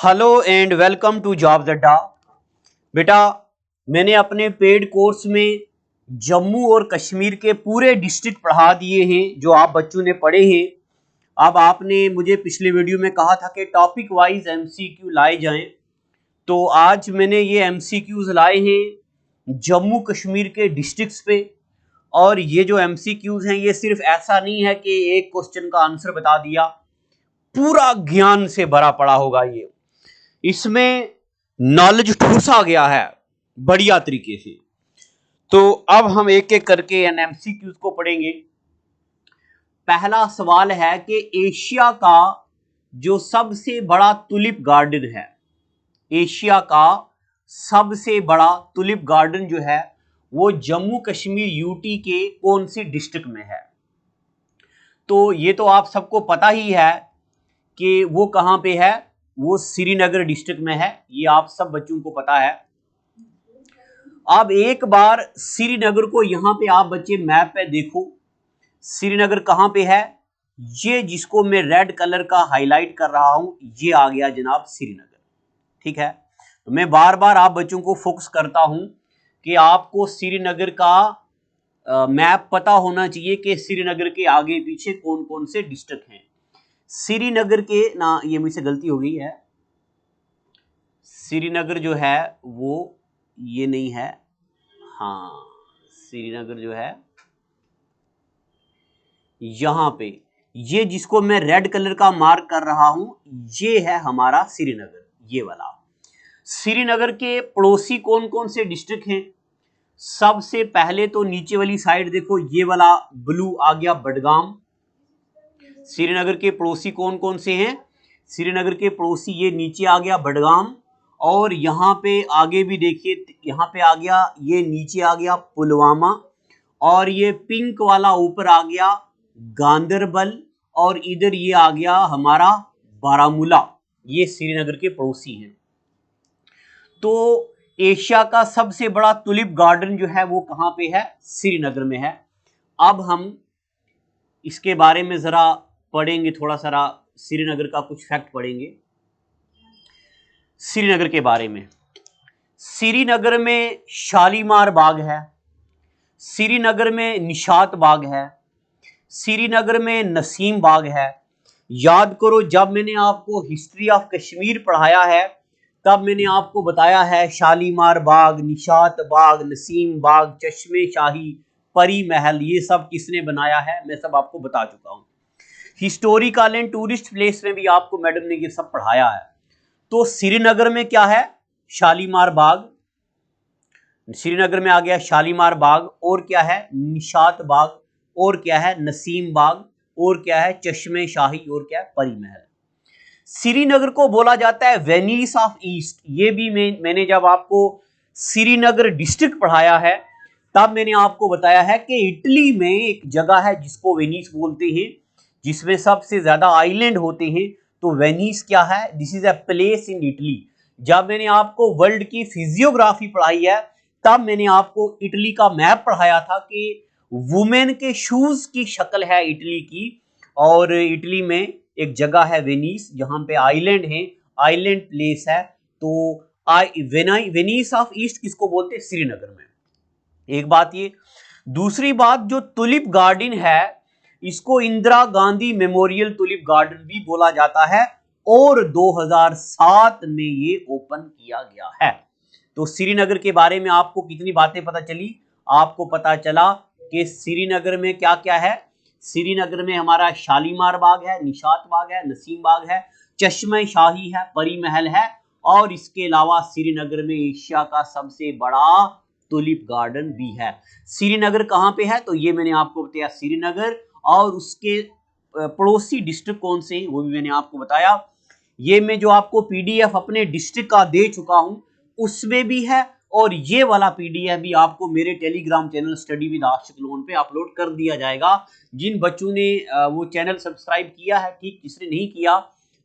Hello and welcome to Jobs Adda. बेटा, मैंने अपने पेड कोर्स में जम्मू और कश्मीर के पूरे डिस्ट्रिक्ट पढ़ा दिए हैं जो आप बच्चों ने पढ़े हैं। अब आपने मुझे पिछले वीडियो में कहा था कि टॉपिक वाइज एमसीक्यू लाए जाएं, तो आज मैंने ये एमसीक्यूज लाए हैं जम्मू कश्मीर के डिस्ट्रिक्ट्स पे। और ये जो एमसीक्यूज हैं ये सिर्फ ऐसा नहीं है कि एक क्वेश्चन का आंसर बता दिया, पूरा ज्ञान से भरा पड़ा होगा। ये इसमें नॉलेज ठूसा गया है बढ़िया तरीके से। तो अब हम एक एक करके एमसीक्यूज को पढ़ेंगे। पहला सवाल है कि एशिया का जो सबसे बड़ा टुलिप गार्डन है, एशिया का सबसे बड़ा टुलिप गार्डन जो है वो जम्मू कश्मीर यूटी के कौन सी डिस्ट्रिक्ट में है। तो ये तो आप सबको पता ही है कि वो कहां पे है, वो श्रीनगर डिस्ट्रिक्ट में है। ये आप सब बच्चों को पता है। अब एक बार श्रीनगर को यहां पे आप बच्चे मैप पे देखो, श्रीनगर कहां पे है। ये जिसको मैं रेड कलर का हाईलाइट कर रहा हूं ये आ गया जनाब श्रीनगर। ठीक है, तो मैं बार बार आप बच्चों को फोकस करता हूं कि आपको श्रीनगर का मैप पता होना चाहिए कि श्रीनगर के आगे पीछे कौन कौन से डिस्ट्रिक्ट हैं। श्रीनगर के ना, ये मुझसे गलती हो गई है, श्रीनगर जो है वो ये नहीं है। हाँ, श्रीनगर जो है यहां पे, ये जिसको मैं रेड कलर का मार्क कर रहा हूं ये है हमारा श्रीनगर, ये वाला। श्रीनगर के पड़ोसी कौन कौन से डिस्ट्रिक्ट हैं। सबसे पहले तो नीचे वाली साइड देखो, ये वाला ब्लू आ गया बडगाम। श्रीनगर के पड़ोसी कौन कौन से हैं, श्रीनगर के पड़ोसी ये नीचे आ गया बडगाम। और यहाँ पे आगे भी देखिए, यहाँ पे आ गया, ये नीचे आ गया पुलवामा। और ये पिंक वाला ऊपर आ गया गांदरबल। और इधर ये आ गया हमारा बारामूला। ये श्रीनगर के पड़ोसी हैं। तो एशिया का सबसे बड़ा टुलिप गार्डन जो है वो कहाँ पे है, श्रीनगर में है। अब हम इसके बारे में जरा पढ़ेंगे, थोड़ा सारा श्रीनगर का कुछ फैक्ट पढ़ेंगे श्रीनगर के बारे में। श्रीनगर में शालीमार बाग है, श्रीनगर में निशात बाग है, श्रीनगर में नसीम बाग है। याद करो, जब मैंने आपको हिस्ट्री ऑफ कश्मीर पढ़ाया है तब मैंने आपको बताया है शालीमार बाग, निशात बाग, नसीम बाग, चश्मे शाही, परी महल, ये सब किसने बनाया है मैं सब आपको बता चुका हूं। हिस्टोरिकल एंड टूरिस्ट प्लेस में भी आपको मैडम ने ये सब पढ़ाया है। तो श्रीनगर में क्या है, शालीमार बाग, श्रीनगर में आ गया शालीमार बाग। और क्या है, निशात बाग। और क्या है, नसीम बाग। और क्या है, चश्मे शाही। और क्या है, परी महल। श्रीनगर को बोला जाता है वेनिस ऑफ ईस्ट। ये भी मैंने जब आपको श्रीनगर डिस्ट्रिक्ट पढ़ाया है तब मैंने आपको बताया है कि इटली में एक जगह है जिसको वेनिस बोलते हैं, जिसमें सबसे ज्यादा आइलैंड होते हैं। तो वेनिस क्या है, this is a place in Italy. जब मैंने आपको वर्ल्ड की फिजियोग्राफी पढ़ाई है तब मैंने आपको इटली का मैप पढ़ाया था कि वुमेन के शूज की शक्ल है इटली की। और इटली में एक जगह है वेनिस जहां पे आइलैंड है, आइलैंड प्लेस है। तो वेनिस ऑफ ईस्ट किसको बोलते हैं, श्रीनगर में। एक बात ये। दूसरी बात, जो टुलिप गार्डन है इसको Indira Gandhi memorial tulip garden भी बोला जाता है और 2007 में ये ओपन किया गया है। तो श्रीनगर के बारे में आपको कितनी बातें पता चली, आपको पता चला कि श्रीनगर में क्या क्या है। श्रीनगर में हमारा शालीमार बाग है, निशात बाग है, नसीम बाग है, चश्मे शाही है, परी महल है। और इसके अलावा श्रीनगर में एशिया का सबसे बड़ा टुलिप गार्डन भी है। श्रीनगर कहां पे है, तो ये मैंने आपको बताया श्रीनगर। और उसके पड़ोसी डिस्ट्रिक्ट कौन से हैं वो भी मैंने आपको बताया। ये मैं जो आपको पीडीएफ अपने डिस्ट्रिक्ट का दे चुका हूं उसमें भी है। और ये वाला पीडीएफ भी आपको मेरे Telegram channel study with Aashiq Lone पे अपलोड कर दिया जाएगा। जिन बच्चों ने वो चैनल सब्सक्राइब किया है, ठीक, जिसने नहीं किया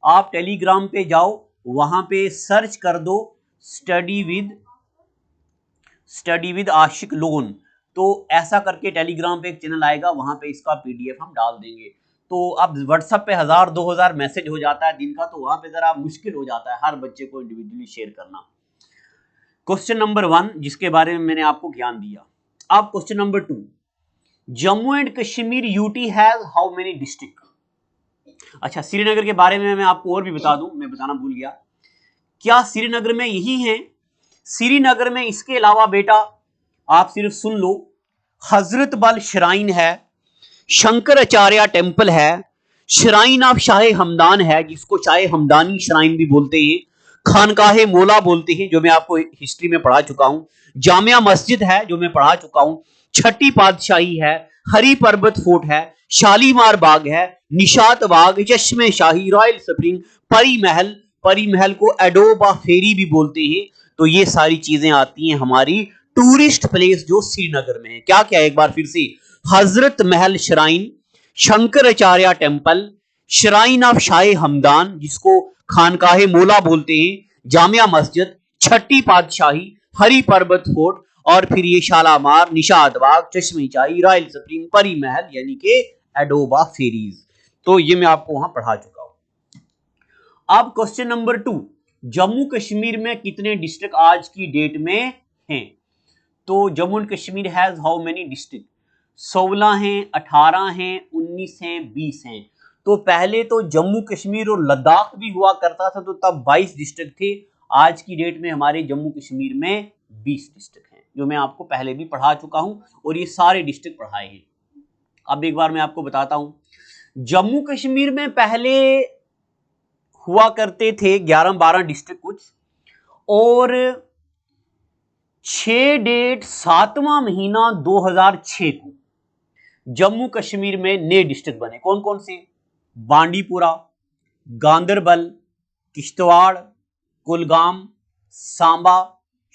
आप टेलीग्राम पे जाओ, वहां पे सर्च कर दो स्टडी विद आशिक लोन। तो ऐसा करके टेलीग्राम पे एक चैनल आएगा, वहां पे इसका पीडीएफ हम डाल देंगे। तो अब व्हाट्सएप पे 1000-2000 मैसेज हो जाता है दिन का, तो वहां पे जरा मुश्किल हो जाता है हर बच्चे को इंडिविजुअली शेयर करना। क्वेश्चन नंबर 1 जिसके बारे में मैंने आपको ज्ञान दिया। अब question number 2, Jammu and Kashmir UT has how many district. अच्छा, श्रीनगर के बारे में मैं आपको और भी बता दूं, मैं बताना भूल गया। क्या श्रीनगर में यही है? श्रीनगर में इसके अलावा बेटा आप सिर्फ सुन लो, हजरत बल श्राइन है, शंकराचार्य टेम्पल है, श्राइन ऑफ शाह हमदान है जिसको शाह हमदानी श्राइन भी बोलते हैं, खानकाहे मौला बोलते हैं जो मैं आपको हिस्ट्री में पढ़ा चुका हूं, जामिया मस्जिद है जो मैं पढ़ा चुका हूं, छठी पातशाही है, हरी पर्वत फोर्ट है, शालीमार बाग है, निशात बाग, चश्मे शाही, रॉयल स्प्रिंग, परी महल, परी महल को एडोबा फेरी भी बोलते हैं। तो ये सारी चीजें आती हैं हमारी टूरिस्ट प्लेस जो श्रीनगर में है। क्या क्या एक बार फिर से, Hazrat Mahal shrine, Shankaracharya temple, shrine of Shah Hamdan जिसको खानकाहे मौला बोलते हैं, जामिया मस्जिद, छठी पातशाही, हरी पर्वत फोर्ट, और फिर ये शालामार, निशात बाग, चश्मे शाही, रॉयल स्प्रिंग, परी महल यानी कि एडोबा फेरीज। तो ये मैं आपको वहां पढ़ा चुका हूं। अब क्वेश्चन नंबर 2, जम्मू कश्मीर में कितने डिस्ट्रिक्ट आज की डेट में हैं? तो Jammu and Kashmir has how many district? 16 हैं, 18 हैं, 19 हैं, 20 हैं। तो पहले तो जम्मू कश्मीर और लद्दाख भी हुआ करता था, तो तब 22 डिस्ट्रिक्ट थे। आज की डेट में हमारे जम्मू कश्मीर में 20 डिस्ट्रिक्ट हैं, जो मैं आपको पहले भी पढ़ा चुका हूं और ये सारे डिस्ट्रिक्ट पढ़ाए हैं। अब एक बार मैं आपको बताता हूं, जम्मू कश्मीर में पहले हुआ करते थे 11-12 डिस्ट्रिक्ट कुछ, और 6 डेट 7वां महीना 2006 को जम्मू कश्मीर में नए डिस्ट्रिक्ट बने। कौन कौन से? बांडीपुरा, गांदरबल, किश्तवाड़, कुलगाम, सांबा,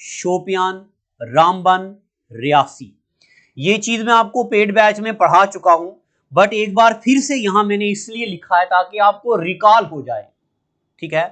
शोपियान, रामबन, रियासी। ये चीज मैं आपको पेड बैच में पढ़ा चुका हूं, बट एक बार फिर से यहां मैंने इसलिए लिखा है ताकि आपको रिकॉल हो जाए। ठीक है,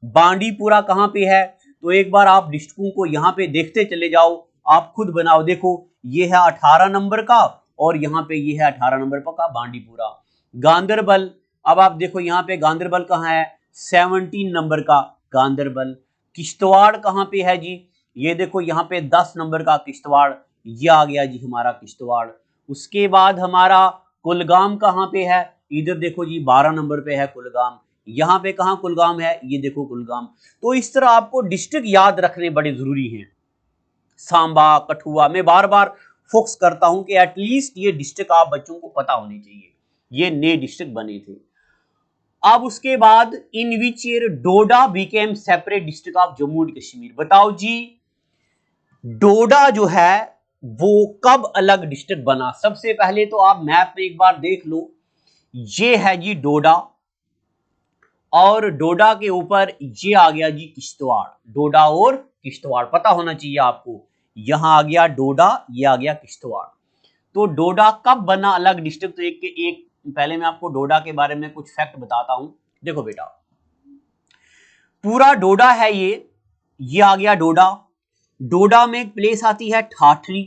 बांडीपुरा कहां पे है? तो एक बार आप डिस्ट्रिक्टों को यहां पे देखते चले जाओ, आप खुद बनाओ। देखो ये है 18 नंबर का और यहां पे ये है 18 नंबर का बांडीपुरा। गांदरबल, अब आप देखो यहां पे गांदरबल कहां है? 17 नंबर का गांदरबल। किश्तवाड़ कहां पे है जी? ये देखो यहां पे 10 नंबर का किश्तवाड़, ये आ गया जी हमारा किश्तवाड़। उसके बाद हमारा कुलगाम कहां पे है? इधर देखो जी 12 नंबर पे है कुलगाम। यहां पे कहां कुलगाम है? ये देखो कुलगाम। तो इस तरह आपको डिस्ट्रिक्ट याद रखने बड़े जरूरी हैं। सांबा, कठुआ, मैं बार बार फोकस करता हूं कि एटलीस्ट ये डिस्ट्रिक्ट आप बच्चों को पता होने चाहिए। ये नए डिस्ट्रिक्ट बने थे। अब उसके बाद in which year Doda became separate district of Jammu and Kashmir. बताओ जी, डोडा जो है वो कब अलग डिस्ट्रिक्ट बना? सबसे पहले तो आप मैप में एक बार देख लो, ये है जी डोडा, और डोडा के ऊपर ये आ गया जी किश्तवाड़। डोडा और किश्तवाड़ पता होना चाहिए आपको। यहां आ गया डोडा, ये आ गया किश्तवाड़। तो डोडा कब बना अलग डिस्ट्रिक्ट? तो एक पहले मैं आपको डोडा के बारे में कुछ फैक्ट बताता हूं। देखो बेटा, पूरा डोडा है ये आ गया डोडा। डोडा में एक प्लेस आती है ठाठरी,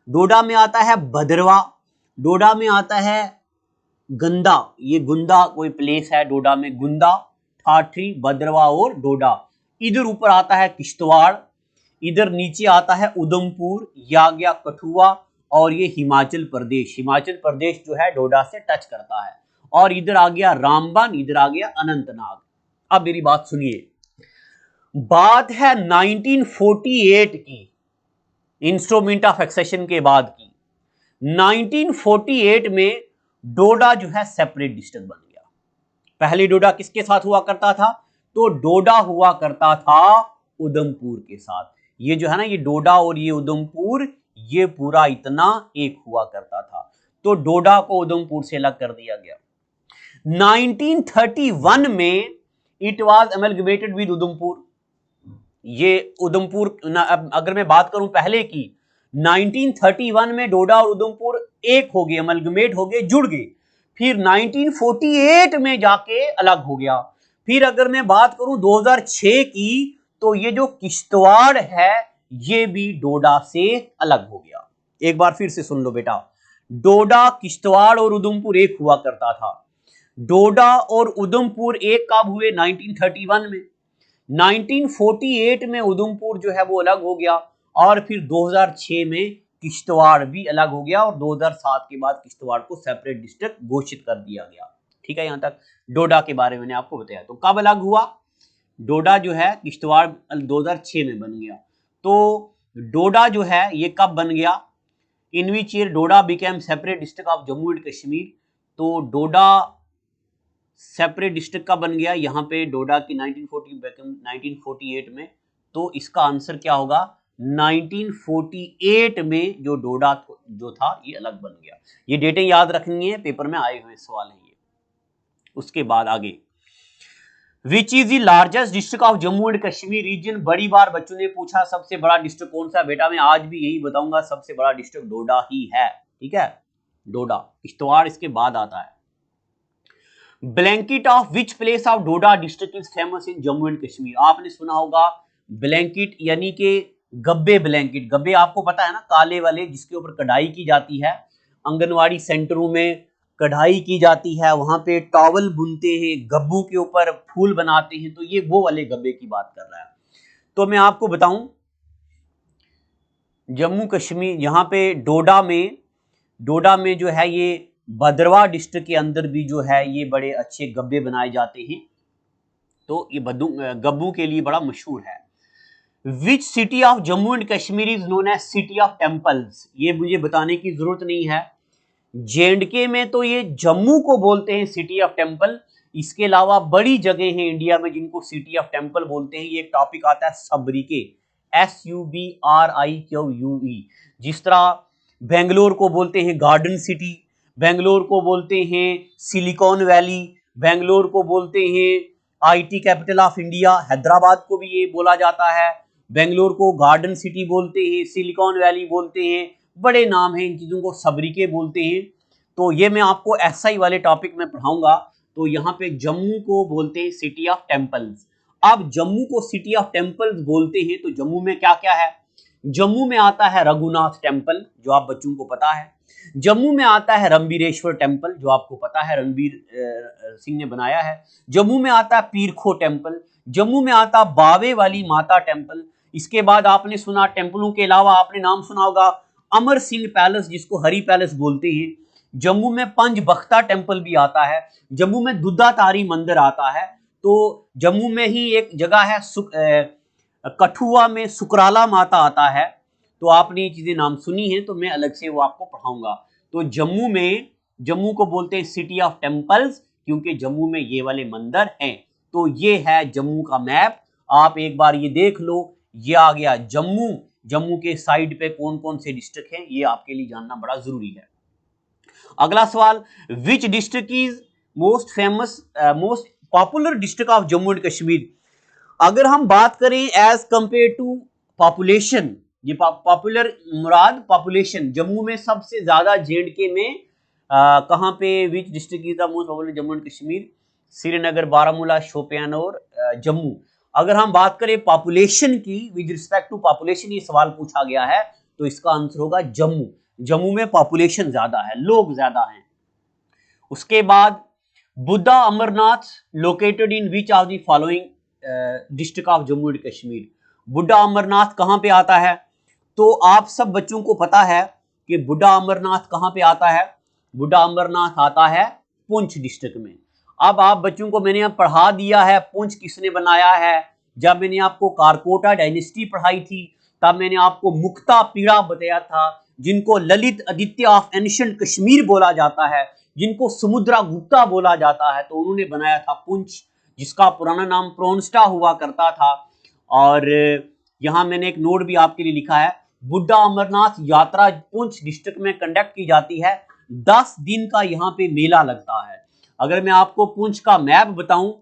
डोडा में आता है भदरवा, डोडा में आता है गंदा, ये गुंदा कोई प्लेस है डोडा में, गुंदा, ठाठरी, भदरवा और डोडा। इधर ऊपर आता है किश्तवाड़, इधर नीचे आता है उधमपुर, यह आ गया कठुआ, और ये हिमाचल प्रदेश। हिमाचल प्रदेश जो है डोडा से टच करता है, और इधर आ गया रामबन, इधर आ गया अनंतनाग। अब मेरी बात सुनिए, बात है 1948 की, इंस्ट्रूमेंट ऑफ एक्सेशन के बाद की। 1948 में डोडा जो है सेपरेट डिस्ट्रिक्ट बन गया। पहले डोडा किसके साथ हुआ करता था? तो डोडा हुआ करता था उधमपुर के साथ। ये जो है ना, ये डोडा और ये उधमपुर, ये पूरा इतना एक हुआ करता था। तो डोडा को उधमपुर से अलग कर दिया गया। 1931 में it was amalgamated with Udhampur. ये उधमपुर, अगर मैं बात करूं पहले की, 1931 में डोडा और उधमपुर एक हो गए, अमलगमेट हो गए, जुड़ गए। फिर 1948 में जाके अलग हो गया। फिर अगर मैं बात करूं 2006 की, तो ये जो किश्तवाड़ है ये भी डोडा से अलग हो गया। एक बार फिर से सुन लो बेटा, डोडा, किश्तवाड़ और उधमपुर एक हुआ करता था। डोडा और उधमपुर एक कब हुए? 1931 में। 1948 में उधमपुर जो है वो अलग हो गया और फिर 2006 में किश्तवाड़ भी अलग हो गया और 2007 के बाद किश्तवाड़ को सेपरेट डिस्ट्रिक्ट घोषित कर दिया गया। ठीक है, यहां तक डोडा के बारे में मैंने आपको बताया। तो कब अलग हुआ? डोडा जो है किश्तवाड़ 2006 में बन गया। तो डोडा जो है ये कब बन गया? In which year Doda became separate district of Jammu and Kashmir. तो डोडा सेपरेट डिस्ट्रिक्ट का बन गया यहाँ पे डोडा की 1948 में। तो इसका आंसर क्या होगा? 1948 में जो डोडा जो था ये अलग बन गया। ये डेटें याद रखनी है, पेपर में आए हुए सवाल है ये। उसके बाद आगे, which is the largest district of Jammu and Kashmir region. बड़ी बार बच्चों ने पूछा सबसे बड़ा डिस्ट्रिक्ट कौन सा? बेटा मैं आज भी यही बताऊंगा, सबसे बड़ा डिस्ट्रिक्ट डोडा ही है। ठीक है, डोडा, किश्तवाड़ इसके बाद आता है। Blanket of which place of Doda district is famous in Jammu and Kashmir. आपने सुना होगा ब्लैंकेट यानी कि गब्बे ब्लैंकेट। गब्बे आपको पता है ना, काले वाले जिसके ऊपर कढ़ाई की जाती है। आंगनवाड़ी सेंटरों में कढ़ाई की जाती है, वहां पे टॉवल बुनते हैं, गब्बों के ऊपर फूल बनाते हैं। तो ये वो वाले गब्बे की बात कर रहा है। तो मैं आपको बताऊं, जम्मू कश्मीर यहाँ पे डोडा में जो है ये भद्रवाह डिस्ट्रिक्ट के अंदर भी जो है ये बड़े अच्छे गब्बे बनाए जाते हैं। तो ये गब्बों के लिए बड़ा मशहूर है। Which city of Jammu and Kashmir is known as city of temples. ये मुझे बताने की जरूरत नहीं है। J&K में तो ये जम्मू को बोलते हैं सिटी ऑफ टेम्पल। इसके अलावा बड़ी जगह हैं इंडिया में जिनको सिटी ऑफ टेम्पल बोलते हैं। ये एक टॉपिक आता है सबरीके, SUBRIQUE। जिस तरह बेंगलोर को बोलते हैं गार्डन सिटी, बेंगलोर को बोलते हैं सिलिकॉन वैली, बेंगलोर को बोलते हैं IT capital of India. Hyderabad को भी ये बोला जाता है। बेंगलोर को गार्डन सिटी बोलते हैं, सिलिकॉन वैली बोलते हैं, बड़े नाम हैं, इन चीज़ों को सबरीके बोलते हैं। तो ये मैं आपको SI वाले टॉपिक में पढ़ाऊंगा। तो यहाँ पे जम्मू को बोलते हैं सिटी ऑफ टेम्पल्स। अब जम्मू को सिटी ऑफ टेम्पल्स बोलते हैं तो जम्मू में क्या क्या है? जम्मू में आता है रघुनाथ टेम्पल, जो आप बच्चों को पता है। जम्मू में आता है रणबीरेश्वर टेम्पल, जो आपको पता है रणबीर सिंह ने बनाया है। जम्मू में आता है पीरखो टेम्पल। जम्मू में आता बावे वाली माता टेम्पल। इसके बाद आपने सुना टेम्पलों के अलावा आपने नाम सुना होगा अमर सिंह पैलेस, जिसको हरी पैलेस बोलते हैं। जम्मू में पंचबख्ता टेम्पल भी आता है। जम्मू में दुद्धातारी मंदिर आता है। तो जम्मू में ही एक जगह है कठुआ में सुकराला माता आता है। तो आपने ये चीजें नाम सुनी है, तो मैं अलग से वो आपको पढ़ाऊंगा। तो जम्मू को बोलते हैं सिटी ऑफ टेम्पल्स क्योंकि जम्मू में ये वाले मंदिर हैं। तो ये है जम्मू का मैप, आप एक बार ये देख लो। ये आ गया जम्मू। जम्मू के साइड पे कौन कौन से डिस्ट्रिक्ट हैं ये आपके लिए जानना बड़ा जरूरी है। अगला सवाल, विच district is most famous most popular district of Jammu and Kashmir. अगर हम बात करें एज कंपेयर टू पॉपुलेशन, ये पॉपुलर मुराद पॉपुलेशन, जम्मू में सबसे ज्यादा J&K में कहां पे विच district is the most popular Jammu and Kashmir? Srinagar, Baramulla, Shopian और जम्मू। अगर हम बात करें पॉपुलेशन की, विद रिस्पेक्ट टू पॉपुलेशन ये सवाल पूछा गया है, तो इसका आंसर होगा जम्मू। जम्मू में पॉपुलेशन ज्यादा है, लोग ज्यादा हैं। उसके बाद Buddha Amarnath located in which of the following district of Jammu and Kashmir. Buddha Amarnath कहां पे आता है? तो आप सब बच्चों को पता है कि बुद्धा अमरनाथ कहां पे आता है। बुद्धा अमरनाथ आता है पुंछ डिस्ट्रिक्ट में। अब आप बच्चों को मैंने अब पढ़ा दिया है पुंछ किसने बनाया है। जब मैंने आपको कारकोटा डायनेस्टी पढ़ाई थी तब मैंने आपको मुक्ता पीड़ा बताया था, जिनको ललित आदित्य ऑफ एंशिएंट कश्मीर बोला जाता है, जिनको समुद्रा गुप्ता बोला जाता है। तो उन्होंने बनाया था पुंछ, जिसका पुराना नाम प्रोन्स्टा हुआ करता था। और यहां मैंने एक नोट भी आपके लिए लिखा है, बुद्धा अमरनाथ यात्रा पुंछ डिस्ट्रिक्ट में कंडक्ट की जाती है। 10 दिन का यहाँ पे मेला लगता है। अगर मैं आपको पुंछ का मैप बताऊं,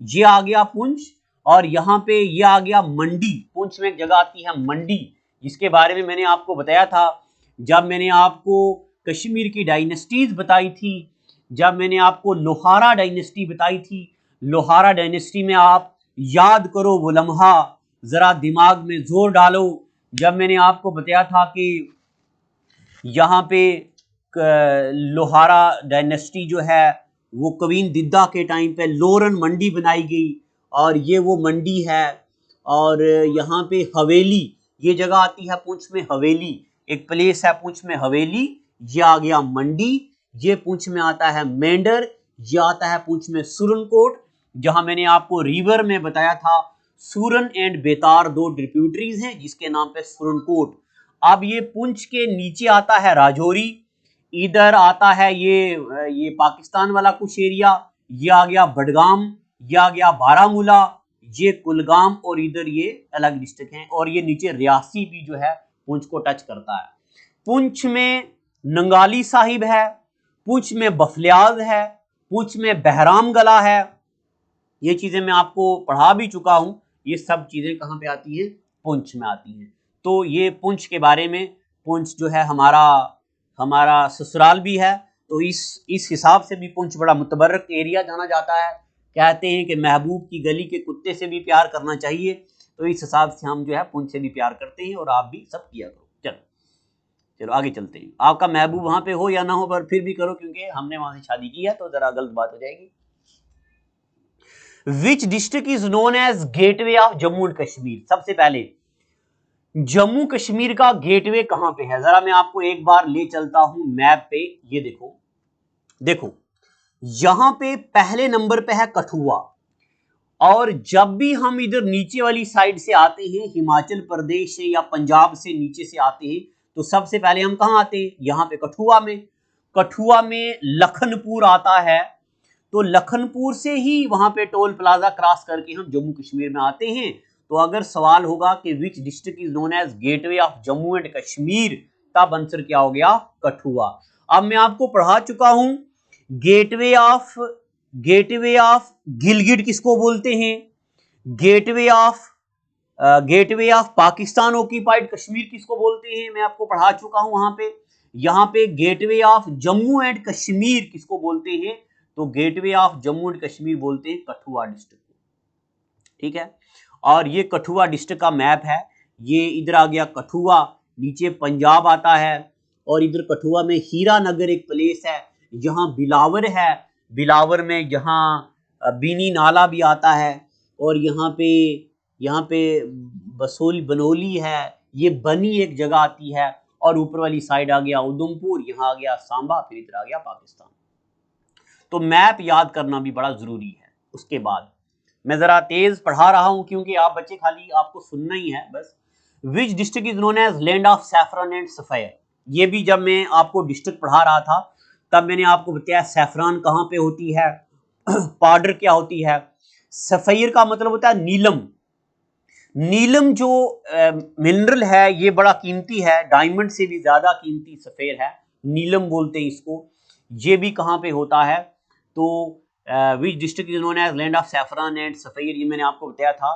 ये आ गया पुंछ और यहाँ पे ये आ गया मंडी। पुंछ में एक जगह आती है मंडी, जिसके बारे में मैंने आपको बताया था जब मैंने आपको कश्मीर की डायनेस्टीज बताई थी, जब मैंने आपको लोहारा डायनेस्टी बताई थी। लोहारा डायनेस्टी में आप याद करो वो लम्हा, जरा दिमाग में जोर डालो। जब मैंने आपको बताया था कि यहाँ पे लोहारा डायनेस्टी जो है वो कवीन दिद्दा के टाइम पे लोरन मंडी बनाई गई और ये वो मंडी है। और यहाँ पे हवेली, ये जगह आती है पुंछ में, हवेली एक प्लेस है पुंछ में, हवेली। ये आ गया मंडी, ये पुंछ में आता है मेंढर, ये आता है पुंछ में सुरनकोट, जहां मैंने आपको रिवर में बताया था सूरन एंड बेतार दो ट्रिब्यूटरीज हैं जिसके नाम पे सुरनकोट। अब ये पुंछ के नीचे आता है राजौरी, इधर आता है ये पाकिस्तान वाला कुछ एरिया, ये आ गया बडगाम, ये आ गया बारामूला, ये कुलगाम, और इधर ये अलग डिस्ट्रिक्ट हैं। और ये नीचे रियासी भी जो है पुंछ को टच करता है। पुंछ में नंगाली साहिब है, पुंछ में बफलियाज है, पुंछ में बहराम गला है। ये चीजें मैं आपको पढ़ा भी चुका हूं। ये सब चीजें कहां पे आती हैं? पुंछ में आती हैं। तो ये पुंछ के बारे में, पुंछ जो है हमारा ससुराल भी है, तो इस हिसाब से भी पुंछ बड़ा मुतबर्रक एरिया जाना जाता है। कहते हैं कि महबूब की गली के कुत्ते से भी प्यार करना चाहिए, तो इस हिसाब से हम जो है पुंछ से भी प्यार करते हैं और आप भी सब किया करो। चलो आगे चलते हैं। आपका महबूब वहां पे हो या ना हो, पर फिर भी करो, क्योंकि हमने वहां से शादी की है तो जरा गलत बात हो जाएगी। Which district is known as gateway of Jammu and Kashmir? सबसे पहले जम्मू कश्मीर का गेटवे कहां पे है, जरा मैं आपको एक बार ले चलता हूं मैप पे। ये देखो यहां पे पहले नंबर पे है कठुआ, और जब भी हम इधर नीचे वाली साइड से आते हैं, हिमाचल प्रदेश से या पंजाब से नीचे से आते हैं, तो सबसे पहले हम कहां आते हैं? यहां पे कठुआ में लखनपुर आता है, तो लखनपुर से ही वहां पे टोल प्लाजा क्रॉस करके हम जम्मू कश्मीर में आते हैं। तो अगर सवाल होगा कि which district is known as gateway of Jammu and Kashmir, तब आंसर क्या हो गया? कठुआ। अब मैं आपको पढ़ा चुका हूं गेटवे ऑफ गिलगिट किसको बोलते हैं, gateway of Pakistan occupied Kashmir किसको बोलते हैं, मैं आपको पढ़ा चुका हूं वहां पे। यहां पे gateway of Jammu and Kashmir किसको बोलते हैं? तो gateway of Jammu and Kashmir बोलते हैं कठुआ डिस्ट्रिक्ट को, ठीक है। और ये कठुआ डिस्ट्रिक्ट का मैप है, ये इधर आ गया कठुआ, नीचे पंजाब आता है, और इधर कठुआ में हीरा नगर एक प्लेस है, जहां बिलावर है, बिलावर में यहाँ बीनी नाला भी आता है, और यहाँ पे बनोली है, ये बनी एक जगह आती है, और ऊपर वाली साइड आ गया उधमपुर, यहाँ आ गया सांबा, फिर इधर आ गया पाकिस्तान। तो मैप याद करना भी बड़ा जरूरी है। उसके बाद मैं जरा तेज पढ़ा रहा हूं क्योंकि आप बच्चे खाली आपको सुनना ही है बस। Which district is known as land of saffron and sapphire? ये भी जब मैं आपको डिस्ट्रिक्ट पढ़ा रहा था तब मैंने आपको बताया सैफरान कहाँ पे होती है, पाउडर क्या होती है। सफेयर का मतलब होता है नीलम। नीलम जो मिनरल है ये बड़ा कीमती है, डायमंड से भी ज्यादा कीमती सफेयर है, नीलम बोलते हैं इसको। ये भी कहाँ पे होता है? तो which district is known as land of saffron and sapphire, ये मैंने आपको बताया था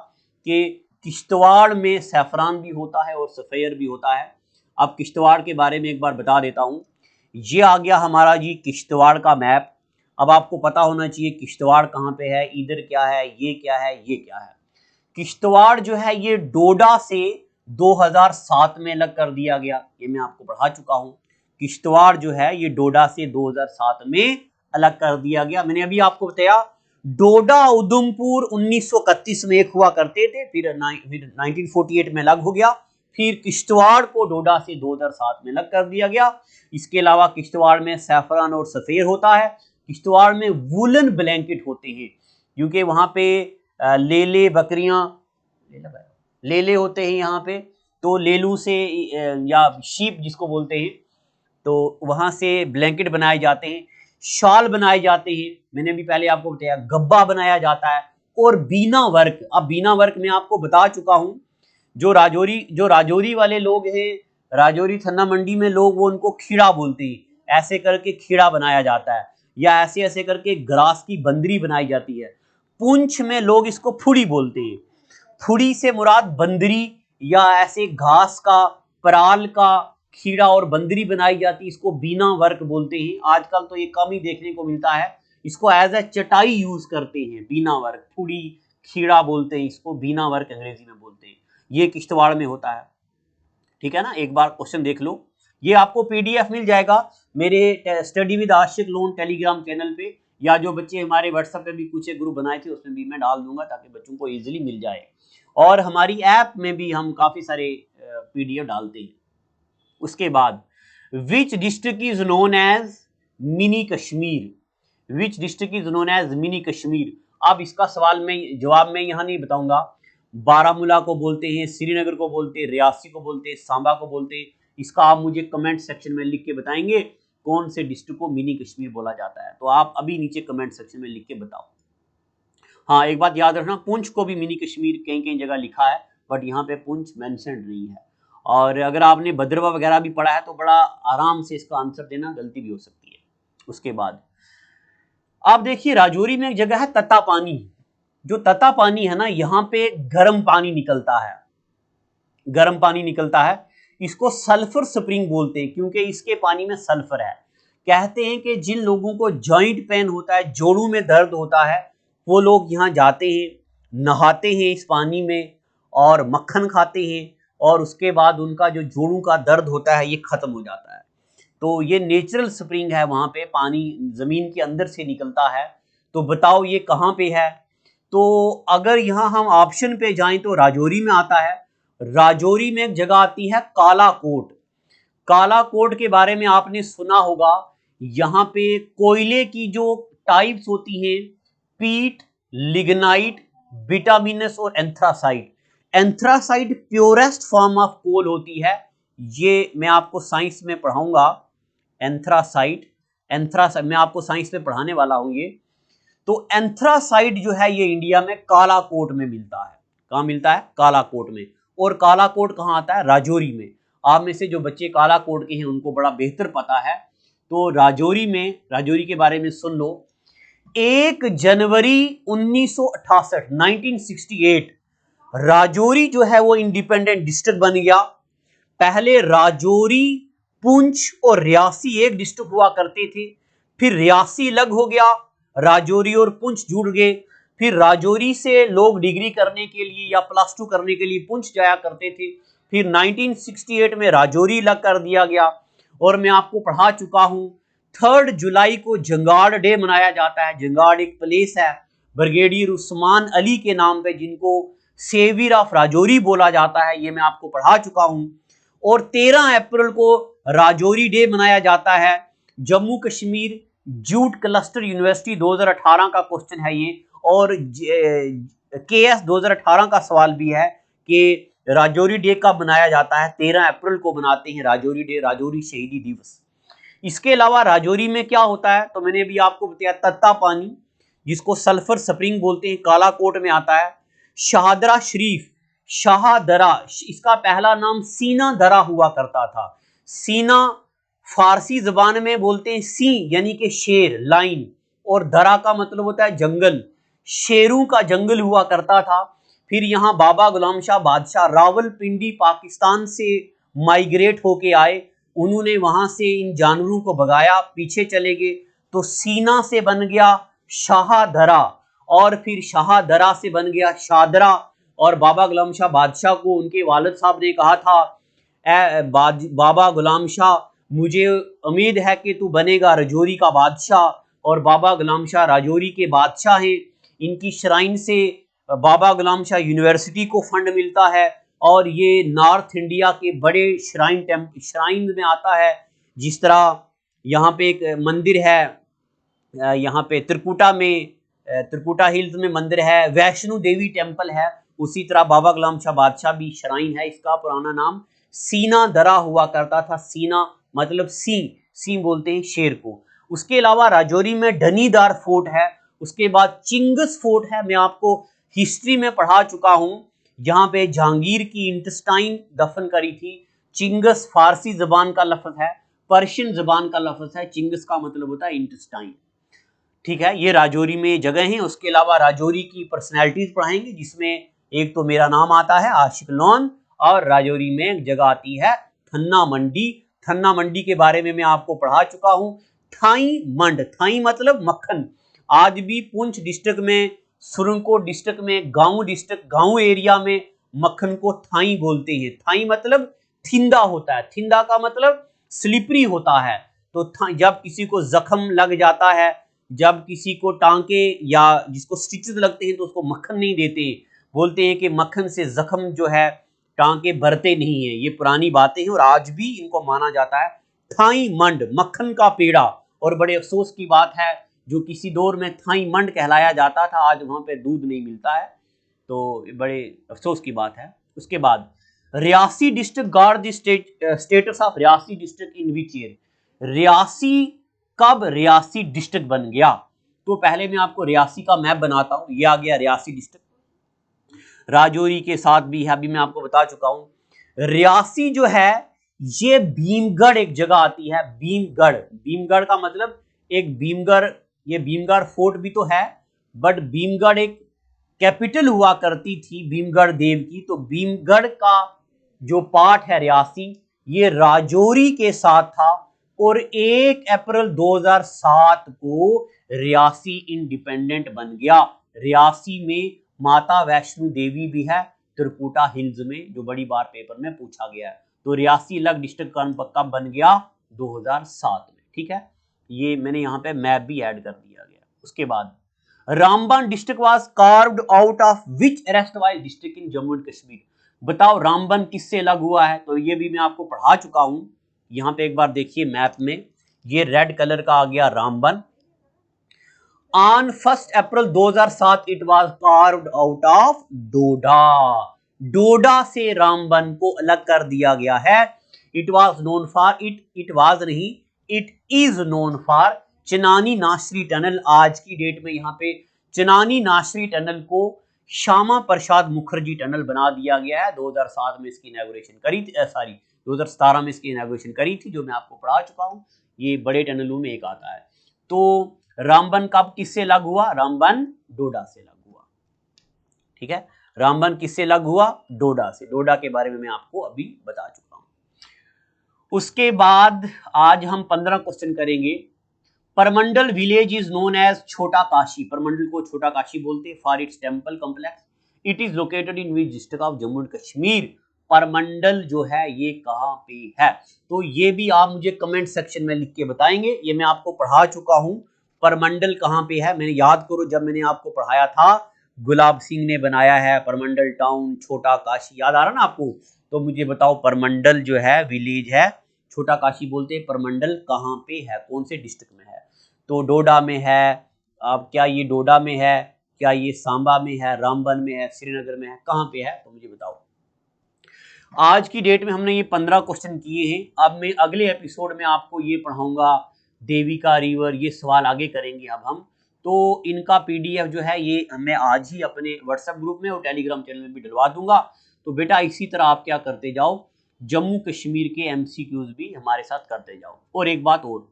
कि किश्तवाड़ में सैफरान भी होता है और सफेयर भी होता है। अब किश्तवाड़ के बारे में एक बार बता देता हूँ। ये आ गया हमारा जी किश्तवाड़ का मैप। अब आपको पता होना चाहिए किश्तवाड़ कहाँ पे है, इधर क्या है, ये क्या है, ये क्या है। किश्तवाड़ जो है ये डोडा से 2007 में अलग कर दिया गया, ये मैं आपको पढ़ा चुका हूँ। किश्तवाड़ जो है ये डोडा से 2007 में अलग कर दिया गया। मैंने अभी आपको बताया डोडा उधमपुर 1931 में एक हुआ करते थे, फिर 1948 में अलग हो गया, फिर किश्तवाड़ को डोडा से 2007 में अलग कर दिया गया। इसके अलावा किश्तवाड़ में सैफरान और सफेर होता है। किश्तवाड़ में वुलन ब्लैंकेट होते हैं क्योंकि वहां पे लेले बकरियां लेले होते हैं यहाँ पे, तो लेलू से या शीप जिसको बोलते हैं, तो वहां से ब्लैंकेट बनाए जाते हैं, शॉल बनाए जाते हैं। मैंने भी पहले आपको बताया गब्बा बनाया जाता है, और बीना वर्क। अब बीना वर्क मैं आपको बता चुका हूं, जो राजौरी वाले लोग हैं, राजौरी थन्ना मंडी में लोग वो उनको खीड़ा बोलते हैं। ऐसे करके खीड़ा बनाया जाता है, या ऐसे ऐसे करके ग्रास की बंदरी बनाई जाती है। पुंछ में लोग इसको फुड़ी बोलते हैं। फुड़ी से मुराद बंदरी या ऐसे घास का पराल का खीड़ा और बंदरी बनाई जाती है, इसको बीना वर्क बोलते हैं। आजकल तो ये कम ही देखने को मिलता है, इसको एज ए चटाई यूज करते हैं। बीना वर्क, फुड़ी खीड़ा बोलते हैं इसको, बीना वर्क अंग्रेजी में बोलते हैं। ये किश्तवाड़ में होता है, ठीक है ना। एक बार क्वेश्चन देख लो, ये आपको पीडीएफ मिल जाएगा मेरे study with Aashiq Lone Telegram channel पे। या जो बच्चे हमारे व्हाट्सएप पे भी कुछ एक ग्रुप बनाए थे उसमें भी मैं डाल दूंगा ताकि बच्चों को इजीली मिल जाए। और हमारी ऐप में भी हम काफ़ी सारे PDF डालते हैं। उसके बाद which district is known as mini Kashmir, which district is known as mini Kashmir. अब इसका सवाल में जवाब मैं यहाँ नहीं बताऊंगा। बारामूला को बोलते हैं, श्रीनगर को बोलते हैं, रियासी को बोलते हैं, सांबा को बोलते हैं। इसका आप मुझे कमेंट सेक्शन में लिख के बताएंगे कौन से डिस्ट्रिक्ट को मिनी कश्मीर बोला जाता है, तो आप अभी नीचे कमेंट सेक्शन में लिख के बताओ। हाँ, एक बात याद रखना, पुंछ को भी मिनी कश्मीर कहीं कहीं जगह लिखा है, बट यहाँ पे पुंछ मेंशन नहीं है। और अगर आपने भद्रवा वगैरह भी पढ़ा है तो बड़ा आराम से इसका आंसर देना, गलती भी हो सकती है। उसके बाद आप देखिए राजौरी में एक जगह है तत्तापानी। जो तत्तापानी है ना, यहाँ पे गर्म पानी निकलता है, गर्म पानी निकलता है। इसको सल्फर स्प्रिंग बोलते हैं क्योंकि इसके पानी में सल्फर है। कहते हैं कि जिन लोगों को जॉइंट पेन होता है, जोड़ों में दर्द होता है, वो लोग यहाँ जाते हैं, नहाते हैं इस पानी में और मक्खन खाते हैं, और उसके बाद उनका जो जोड़ों का दर्द होता है ये खत्म हो जाता है। तो ये नेचुरल स्प्रिंग है, वहाँ पे पानी जमीन के अंदर से निकलता है। तो बताओ ये कहाँ पे है? तो अगर यहाँ हम ऑप्शन पे जाएं तो राजौरी में आता है। राजौरी में एक जगह आती है कालाकोट। कालाकोट के बारे में आपने सुना होगा। यहाँ पे कोयले की जो टाइप्स होती हैं, पीट, लिग्नाइट, बिटामिनस और anthracite. Anthracite purest form of coal होती है, ये मैं आपको साइंस में पढ़ाऊंगा। एंथ्रासाइट, एंथ्रासाइट मैं आपको साइंस में पढ़ाने वाला हूं ये। तो एंथ्रासाइट जो है ये इंडिया में कालाकोट में मिलता है। कहाँ मिलता है? कालाकोट में। और कालाकोट कहाँ आता है? राजौरी में। आप में से जो बच्चे कालाकोट के हैं उनको बड़ा बेहतर पता है। तो राजौरी में, राजौरी के बारे में सुन लो। 1 जनवरी 1968 1968 राजौरी जो है वो इंडिपेंडेंट डिस्ट्रिक्ट बन गया। पहले राजौरी, पुंछ और रियासी एक डिस्ट्रिक्ट हुआ करते थे, फिर रियासी अलग हो गया, राजौरी और पुंछ जुड़ गए। फिर राजौरी से लोग डिग्री करने के लिए या +2 करने के लिए पुंछ जाया करते थे। फिर 1968 में राजौरी अलग कर दिया गया। और मैं आपको पढ़ा चुका हूं 3 जुलाई को जंगाड़ डे मनाया जाता है। जंगाड़ एक प्लेस है ब्रिगेडियर उस्मान अली के नाम पे, जिनको सेवियर ऑफ राजौरी बोला जाता है, ये मैं आपको पढ़ा चुका हूं। और 13 अप्रैल को राजौरी डे मनाया जाता है। Jammu Kashmir jute cluster university 2018 का क्वेश्चन है ये, और KS 2018 का सवाल भी है कि राजौरी डे कब मनाया जाता है? 13 अप्रैल को मनाते हैं राजौरी डे, राजौरी शहीदी दिवस। इसके अलावा राजौरी में क्या होता है तो मैंने भी आपको बताया, तत्तापानी जिसको सल्फर स्प्रिंग बोलते हैं, कालाकोट में आता है। शाहदरा शरीफ, शाहदरा, इसका पहला नाम सीना दरा हुआ करता था। सीना फारसी जबान में बोलते हैं सी यानी कि शेर, लाइन, और दरा का मतलब होता है जंगल। शेरों का जंगल हुआ करता था। फिर यहाँ बाबा गुलाम शाह बादशाह रावलपिंडी पाकिस्तान से माइग्रेट होके आए, उन्होंने वहां से इन जानवरों को भगाया, पीछे चले गए, तो सीना से बन गया शाहदरा, और फिर शाहदरा से बन गया शादरा। और बाबा गुलाम शाह बादशाह को उनके वालिद साहब ने कहा था, बाबा गुलाम शाह मुझे उम्मीद है कि तू बनेगा राजौरी का बादशाह। और बाबा गुलाम शाह राजौरी के बादशाह हैं। इनकी श्राइन से बाबा गुलाम शाह यूनिवर्सिटी को फंड मिलता है, और ये नॉर्थ इंडिया के बड़े श्राइन में आता है। जिस तरह यहाँ पे एक मंदिर है, यहाँ पे त्रिकुटा में, त्रिकुटा हिल्स में मंदिर है, वैष्णो देवी टेम्पल है, उसी तरह बाबा गुलाम शाह बादशाह भी श्राइन है। इसका पुराना नाम सीना दरा हुआ करता था। सीना मतलब सी बोलते हैं शेर को। उसके अलावा राजौरी में ढनीदार फोर्ट है। उसके बाद चिंगस फोर्ट है, मैं आपको हिस्ट्री में पढ़ा चुका हूं। यहाँ पे जहांगीर की इंटेस्टाइन दफन करी थी। चिंगस फारसी जबान का लफ्ज है, पर्शियन जबान का लफ्ज है। चिंगस का मतलब होता है इंटेस्टाइन। ठीक है, ये राजौरी में जगह है। उसके अलावा राजौरी की पर्सनैलिटीज पढ़ाएंगे, जिसमें एक तो मेरा नाम आता है आशिक लोन, और राजौरी में एक जगह आती है थन्ना मंडी। थन्ना मंडी के बारे में मैं आपको पढ़ा चुका हूं। थाई मंड, थाई मतलब मक्खन। आज भी पुंछ डिस्ट्रिक्ट में, सुरनकोट डिस्ट्रिक्ट में, गांव डिस्ट्रिक्ट, गांव एरिया में मक्खन को थाई बोलते हैं। थाई मतलब थिंदा होता है, थिंदा का मतलब स्लिपरी होता है। तो जब किसी को जख्म लग जाता है जब किसी को टांके या जिसको स्टिचेस लगते हैं तो उसको मक्खन नहीं देते, बोलते हैं कि मक्खन से जख्म जो है टांके भरते नहीं है। ये पुरानी बातें हैं और आज भी इनको माना जाता है थाई मंड, मक्खन का पेड़ा। और बड़े अफसोस की बात है, जो किसी दौर में थाई मंड कहलाया जाता था, आज वहां पे दूध नहीं मिलता है, तो बड़े अफसोस की बात है। उसके बाद Reasi district guard the status of Reasi district in which year, Reasi कब रियासी डिस्ट्रिक्ट बन गया? तो पहले मैं आपको रियासी का मैप बनाता हूं। ये आ गया रियासी डिस्ट्रिक्ट, राजौरी के साथ भी है, अभी मैं आपको बता चुका हूं। रियासी जो है ये भीमगढ़ एक जगह आती है, भीमगढ़। भीमगढ़ का मतलब एक भीमगढ़, ये भीमगढ़ फोर्ट भी तो है, बट भीमगढ़ एक कैपिटल हुआ करती थी भीमगढ़ देव की। तो भीमगढ़ का जो पार्ट है रियासी, ये राजौरी के साथ था और 1 अप्रैल 2007 को रियासी इंडिपेंडेंट बन गया। रियासी में माता वैष्णो देवी भी है, त्रिकुटा हिल्स में, जो बड़ी बार पेपर में पूछा गया है। तो रियासी अलग डिस्ट्रिक्ट कब बन गया? 2007 में। ठीक है, ये मैंने यहाँ पे मैप भी ऐड कर दिया गया। उसके बाद Ramban district was carved out of which erstwhile district in Jammu and Kashmir. बताओ रामबन किससे अलग हुआ है? तो ये भी मैं आपको पढ़ा चुका हूं। यहाँ पे एक बार देखिए मैप में, ये रेड कलर का आ गया Ramban. On 1 April 2007 it was carved out of Doda. Doda से रामबन को अलग कर दिया गया है। It was known for it was नहीं, it is known for Chenani Nashri tunnel. आज की डेट में यहाँ पे चनानी नासरी टनल को श्यामा प्रसाद मुखर्जी टनल बना दिया गया है। 2007 में इसकी इनॉग्रेशन करी थी, 2017 में इसकी इनॉग्रेशन करी थी, जो मैं आपको पढ़ा चुका हूँ। ये बड़े टनलों में एक आता है। तो रामबन कब किससे अलग हुआ? रामबन डोडा से अलग हुआ। ठीक है, रामबन किससे अलग हुआ? डोडा से। डोडा के बारे में मैं आपको अभी बता चुका हूं। उसके बाद आज हम 15 क्वेश्चन करेंगे। Purmandal village is known as छोटा काशी। परमंडल को छोटा काशी बोलते हैं for its temple complex. It is located in which district of Jammu and Kashmir. Purmandal जो है ये कहां पे है? तो ये भी आप मुझे कमेंट सेक्शन में लिख के बताएंगे। ये मैं आपको पढ़ा चुका हूं, परमंडल कहां पे है। मैंने याद करो, जब मैंने आपको पढ़ाया था, गुलाब सिंह ने बनाया है परमंडल टाउन, छोटा काशी, याद आ रहा ना आपको? तो मुझे बताओ परमंडल जो है विलेज है, छोटा काशी बोलते हैं, परमंडल कहां पे है, कौन से डिस्ट्रिक्ट में है? तो डोडा में है। अब क्या ये डोडा में है, क्या ये सांबा में है, रामबन में है, श्रीनगर में है, कहां पे है? तो मुझे बताओ। आज की डेट में हमने ये 15 क्वेश्चन किए हैं। अब मैं अगले एपिसोड में आपको ये पढ़ाऊंगा देविका रिवर, ये सवाल आगे करेंगे अब हम। तो इनका पीडीएफ जो है ये मैं आज ही अपने व्हाट्सएप ग्रुप में और टेलीग्राम चैनल में भी डलवा दूंगा। तो बेटा इसी तरह आप क्या करते जाओ, जम्मू कश्मीर के एमसीक्यूज भी हमारे साथ करते जाओ। और एक बात और,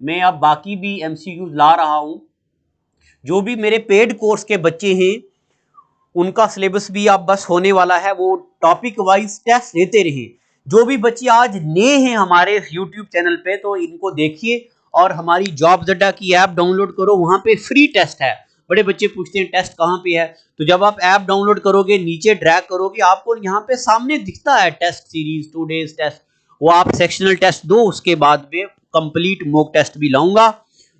मैं अब बाकी भी एमसीक्यूज ला रहा हूं। जो भी मेरे पेड कोर्स के बच्चे हैं उनका सिलेबस भी अब बस होने वाला है, वो टॉपिक वाइज टेस्ट देते रहे। जो भी बच्चे आज नए हैं हमारे यूट्यूब चैनल पे, तो इनको देखिए और हमारी जॉब्स अड्डा की ऐप डाउनलोड करो, वहां पे फ्री टेस्ट है। बड़े बच्चे पूछते हैं टेस्ट कहाँ पे है, तो जब आप ऐप डाउनलोड करोगे, नीचे ड्रैग करोगे, आपको यहाँ पे सामने दिखता है टेस्ट सीरीज 2 डेज टेस्ट, वो आप सेक्शनल टेस्ट दो, उसके बाद में कंप्लीट मॉक टेस्ट भी लाऊंगा।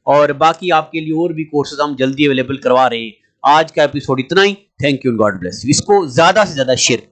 और बाकी आपके लिए और भी कोर्सेज हम जल्दी अवेलेबल करवा रहे हैं। आज का एपिसोड इतना ही। Thank you and God bless you. इसको ज्यादा से ज्यादा शेयर